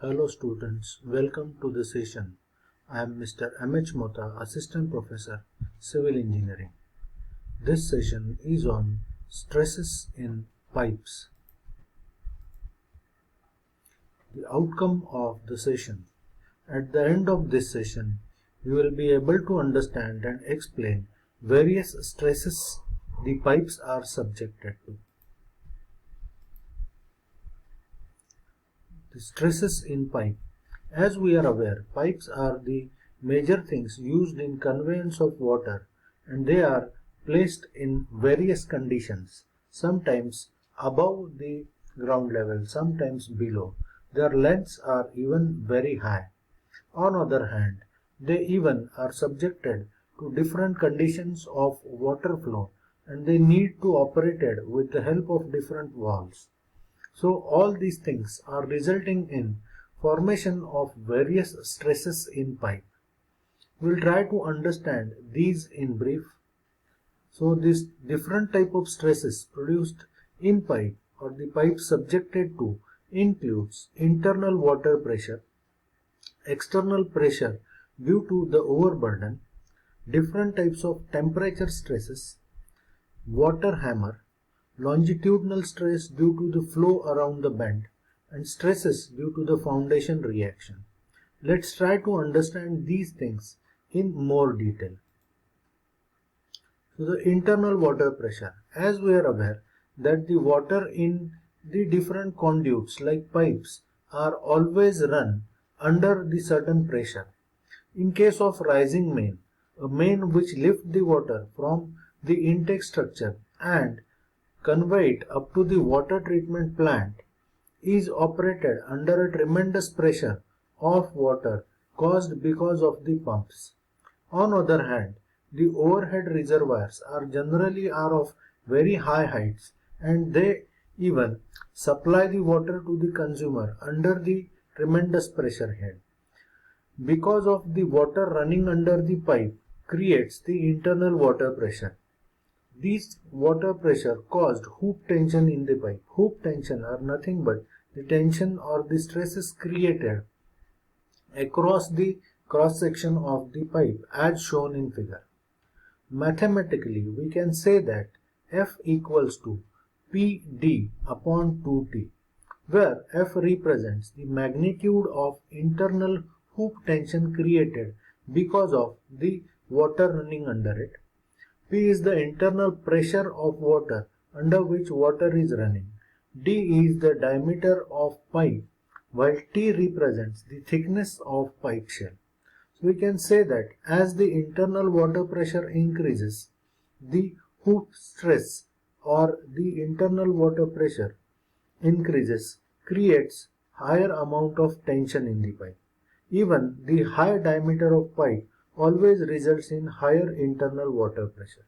Hello students, welcome to the session. I am Mr. M.H. Mota, Assistant Professor, Civil Engineering. This session is on stresses in pipes. The outcome of the session. At the end of this session, you will be able to understand and explain various stresses the pipes are subjected to. The stresses in pipe. As we are aware, pipes are the major things used in conveyance of water, and they are placed in various conditions, sometimes above the ground level, sometimes below. Their lengths are even very high. On other hand, they even are subjected to different conditions of water flow, and they need to operate with the help of different valves. So all these things are resulting in formation of various stresses in pipe. We will try to understand these in brief. So this different type of stresses produced in pipe or the pipe subjected to includes internal water pressure, external pressure due to the overburden, different types of temperature stresses, water hammer, longitudinal stress due to the flow around the bend, and stresses due to the foundation reaction. Let's try to understand these things in more detail. So the internal water pressure. As we are aware that the water in the different conduits like pipes are always run under the certain pressure. In case of rising main, a main which lifts the water from the intake structure and convey it up to the water treatment plant is operated under a tremendous pressure of water caused because of the pumps. On other hand, the overhead reservoirs are generally of very high heights, and they even supply the water to the consumer under the tremendous pressure head. Because of the water running under the pipe creates the internal water pressure. These water pressure caused hoop tension in the pipe. Hoop tension are nothing but the tension or the stresses created across the cross section of the pipe as shown in figure. Mathematically, we can say that F equals to PD upon 2T, where F represents the magnitude of internal hoop tension created because of the water running under it. P is the internal pressure of water under which water is running. D is the diameter of pipe, while T represents the thickness of pipe shell. So we can say that as the internal water pressure increases, the hoop stress or the internal water pressure increases creates higher amount of tension in the pipe. Even the higher diameter of pipe always results in higher internal water pressure.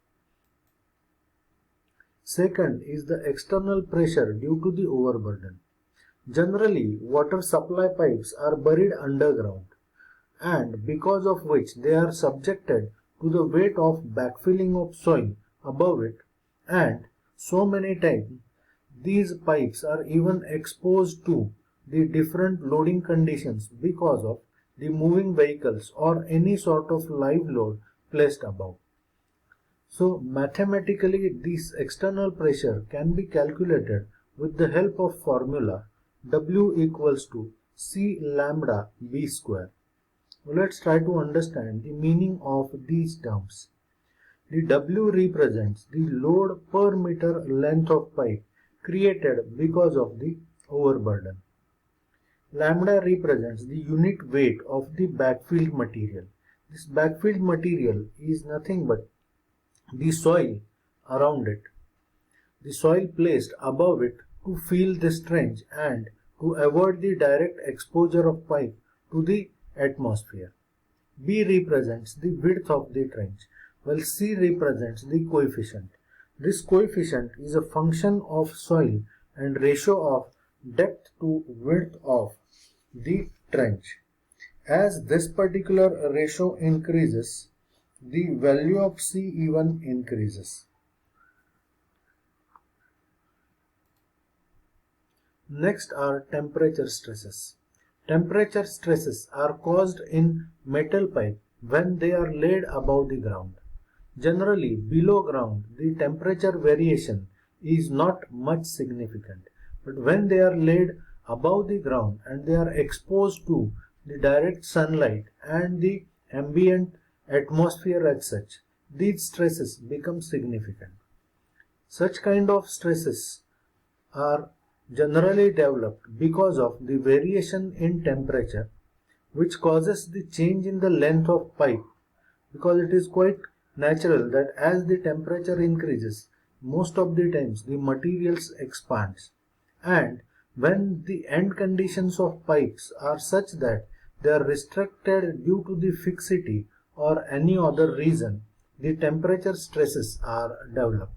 Second is the external pressure due to the overburden. Generally, water supply pipes are buried underground, and because of which they are subjected to the weight of backfilling of soil above it, and so many times these pipes are even exposed to the different loading conditions because of the moving vehicles or any sort of live load placed above. So mathematically this external pressure can be calculated with the help of formula W equals to C lambda B square. Let's try to understand the meaning of these terms. The W represents the load per meter length of pipe created because of the overburden. Lambda represents the unit weight of the backfilled material. This backfilled material is nothing but the soil around it, the soil placed above it to fill this trench and to avoid the direct exposure of pipe to the atmosphere. B represents the width of the trench, while C represents the coefficient. This coefficient is a function of soil and ratio of depth to width of the trench. As this particular ratio increases, the value of C even increases. Next are temperature stresses. Temperature stresses are caused in metal pipe when they are laid above the ground. Generally, below ground, the temperature variation is not much significant, but when they are laid above the ground and they are exposed to the direct sunlight and the ambient atmosphere as such, these stresses become significant. Such kind of stresses are generally developed because of the variation in temperature, which causes the change in the length of pipe, because it is quite natural that as the temperature increases, most of the times the materials expands, and when the end conditions of pipes are such that they are restricted due to the fixity or any other reason, the temperature stresses are developed.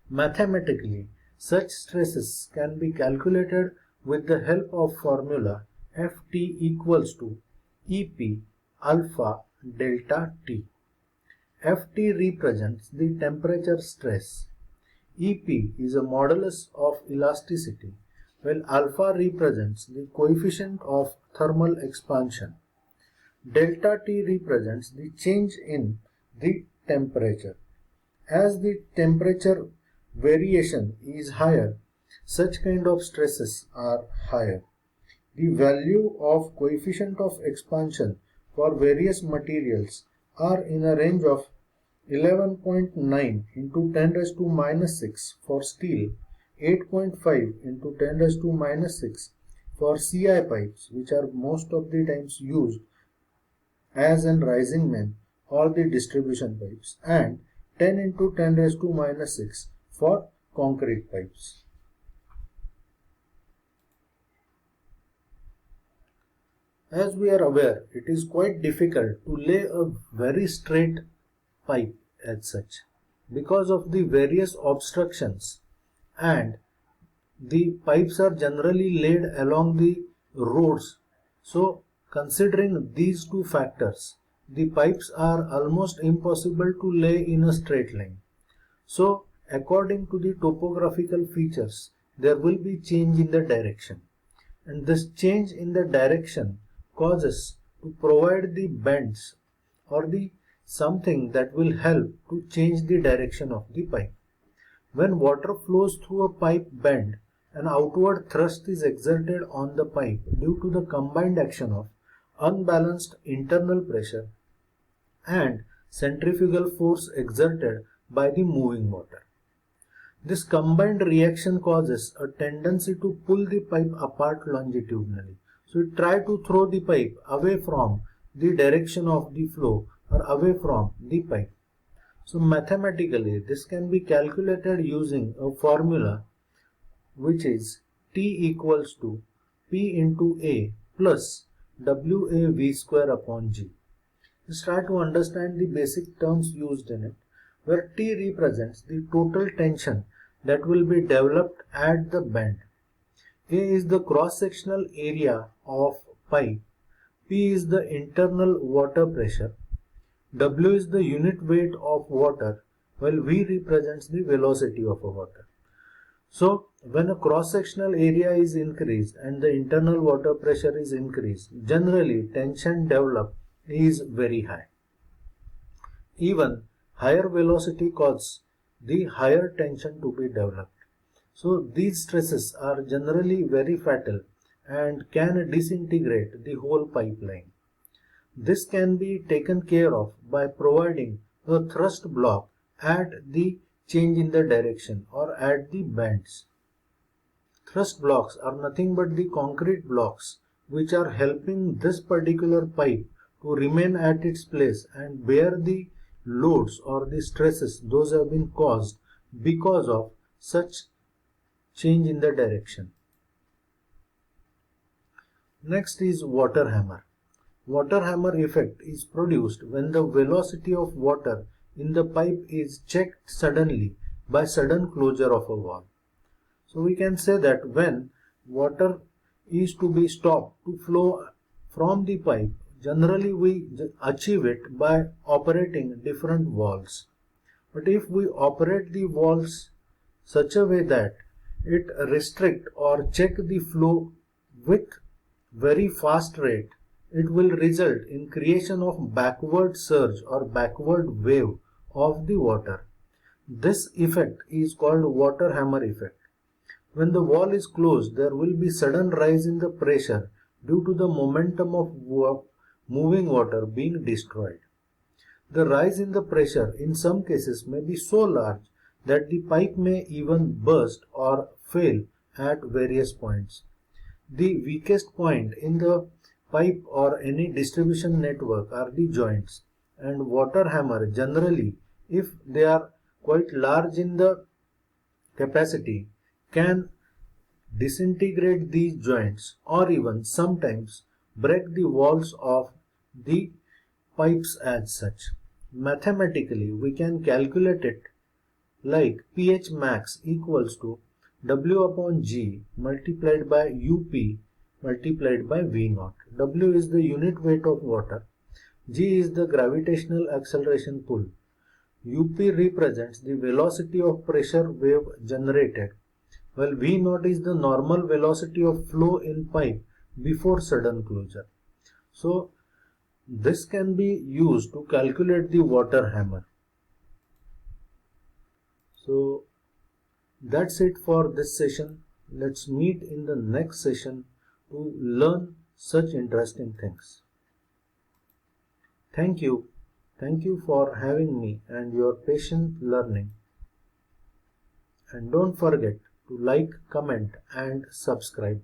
Mathematically, such stresses can be calculated with the help of formula Ft equals to Ep alpha delta T. Ft represents the temperature stress. Ep is a modulus of elasticity, while alpha represents the coefficient of thermal expansion. Delta T represents the change in the temperature. As the temperature variation is higher, such kind of stresses are higher. The value of coefficient of expansion for various materials are in a range of 11.9 into 10 raised to minus 6 for steel, 8.5 into 10 raised to minus 6 for CI pipes, which are most of the times used as in rising main or the distribution pipes, and 10 into 10 raised to minus 6 for concrete pipes. As we are aware, it is quite difficult to lay a very straight pipe as such because of the various obstructions, and the pipes are generally laid along the roads. So considering these two factors, the pipes are almost impossible to lay in a straight line. So according to the topographical features, there will be change in the direction, and this change in the direction causes to provide the bends or the something that will help to change the direction of the pipe. When water flows through a pipe bend, an outward thrust is exerted on the pipe due to the combined action of unbalanced internal pressure and centrifugal force exerted by the moving water. This combined reaction causes a tendency to pull the pipe apart longitudinally. So we try to throw the pipe away from the direction of the flow or away from the pipe. So mathematically, this can be calculated using a formula which is T equals to P into A plus WAV square upon G. Let's try to understand the basic terms used in it, where T represents the total tension that will be developed at the bend. A is the cross-sectional area of pipe, P is the internal water pressure, W is the unit weight of water, while V represents the velocity of a water. So when a cross-sectional area is increased and the internal water pressure is increased, generally tension developed is very high. Even higher velocity causes the higher tension to be developed. So these stresses are generally very fatal and can disintegrate the whole pipeline. This can be taken care of by providing a thrust block at the change in the direction or at the bends. Thrust blocks are nothing but the concrete blocks which are helping this particular pipe to remain at its place and bear the loads or the stresses those have been caused because of such change in the direction. Next is water hammer. Water hammer effect is produced when the velocity of water in the pipe is checked suddenly by sudden closure of a valve. So we can say that when water is to be stopped to flow from the pipe, generally we achieve it by operating different valves. But if we operate the valves such a way that it restrict or check the flow with very fast rate, it will result in creation of backward surge or backward wave of the water. This effect is called water hammer effect. When the wall is closed, there will be sudden rise in the pressure due to the momentum of moving water being destroyed. The rise in the pressure in some cases may be so large that the pipe may even burst or fail at various points. The weakest point in the pipe or any distribution network are the joints, and water hammer generally, if they are quite large in the capacity, can disintegrate these joints or even sometimes break the walls of the pipes as such. Mathematically, we can calculate it like pH max equals to W upon G multiplied by UP multiplied by V naught. W is the unit weight of water. G is the gravitational acceleration pull. UP represents the velocity of pressure wave generated, while V naught is the normal velocity of flow in pipe before sudden closure. So, this can be used to calculate the water hammer. So, that's it for this session. Let's meet in the next session to learn such interesting things. Thank you. Thank you for having me and your patient learning. And don't forget to like, comment and subscribe.